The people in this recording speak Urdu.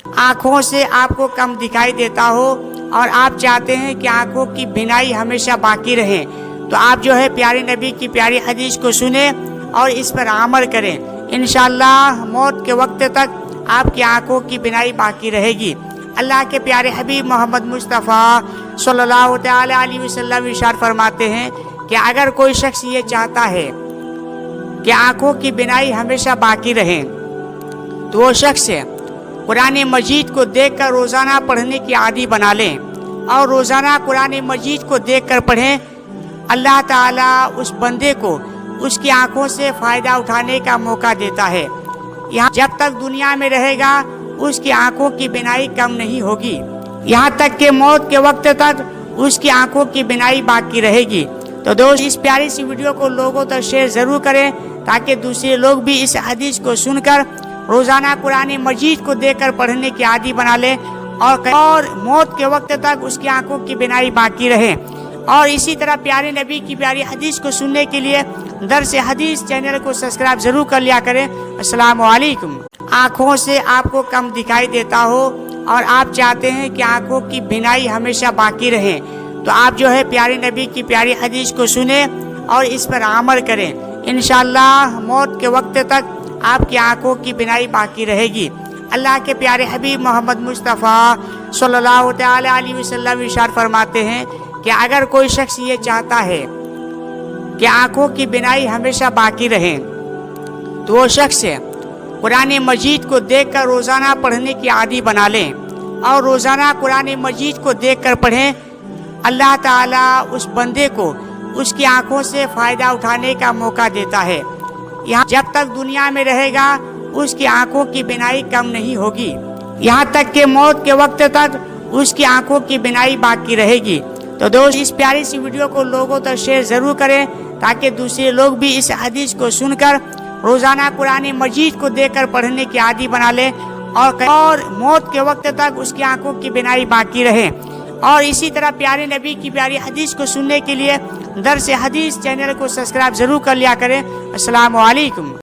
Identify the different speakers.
Speaker 1: آنکھوں سے آپ کو کم دکھائی دیتا ہو اور آپ چاہتے ہیں کہ آنکھوں کی بینائی ہمیشہ باقی رہے، تو آپ جو ہے پیارے نبی کی پیاری حدیث کو سنیں اور اس پر عمل کریں۔ انشاءاللہ موت کے وقت تک آپ کی آنکھوں کی بینائی باقی رہے گی۔ اللہ کے پیارے حبیب محمد مصطفیٰ صلی اللہ تعالی علیہ وسلم ارشاد فرماتے ہیں کہ اگر کوئی شخص یہ چاہتا ہے کہ آنکھوں کی بینائی ہمیشہ باقی رہے تو وہ شخص قرآن مجید کو دیکھ کر روزانہ پڑھنے کی عادی بنا لیں، اور روزانہ قرآن مجید کو دیکھ کر پڑھیں۔ اللہ تعالیٰ اس بندے کو اس کی آنکھوں سے فائدہ اٹھانے کا موقع دیتا ہے۔ یہاں جب تک دنیا میں رہے گا اس کی آنکھوں کی بینائی کم نہیں ہوگی، یہاں تک کہ موت کے وقت تک اس کی آنکھوں کی بینائی باقی رہے گی۔ تو دوست اس پیاری سی ویڈیو کو لوگوں تک شیئر ضرور کریں تاکہ دوسرے لوگ بھی اس حدیث کو سن کر روزانہ قرآن مجید کو دیکھ کر پڑھنے کی عادی بنا لیں اور موت کے وقت تک اس کی آنکھوں کی بینائی باقی رہے۔ اور اسی طرح پیارے نبی کی پیاری حدیث کو سننے کے لیے درس حدیث چینل کو سبسکرائب ضرور کر لیا کریں۔ السلام علیکم۔ آنکھوں سے آپ کو کم دکھائی دیتا ہو اور آپ چاہتے ہیں کہ آنکھوں کی بینائی ہمیشہ باقی رہے، تو آپ جو ہے پیارے نبی کی پیاری حدیث کو سنیں اور اس پر عمل کریں۔ انشاءاللہ موت کے وقت تک آپ کی آنکھوں کی بینائی باقی رہے گی۔ اللہ کے پیارے حبیب محمد مصطفیٰ صلی اللہ تعالی علیہ وسلم ارشاد فرماتے ہیں کہ اگر کوئی شخص یہ چاہتا ہے کہ آنکھوں کی بینائی ہمیشہ باقی رہے تو وہ شخص قرآن مجید کو دیکھ کر روزانہ پڑھنے کی عادی بنا لیں، اور روزانہ قرآن مجید کو دیکھ کر پڑھیں۔ اللہ تعالیٰ اس بندے کو اس کی آنکھوں سے فائدہ اٹھانے کا موقع دیتا ہے۔ یہاں جب تک دنیا میں رہے گا اس کی آنکھوں کی بینائی کم نہیں ہوگی، یہاں تک کہ موت کے وقت تک اس کی آنکھوں کی بینائی باقی رہے گی۔ تو دوست اس پیاری سی ویڈیو کو لوگوں تک شیئر ضرور کریں تاکہ دوسرے لوگ بھی اس حدیث کو سن کر روزانہ قرآن مجید کو دیکھ کر پڑھنے کی عادی بنا لیں اور موت کے وقت تک اس کی آنکھوں کی بینائی باقی رہے۔ اور اسی طرح پیارے نبی کی پیاری حدیث کو سننے کے لیے درس حدیث چینل کو سبسکرائب ضرور کر لیا کریں۔ السلام علیکم۔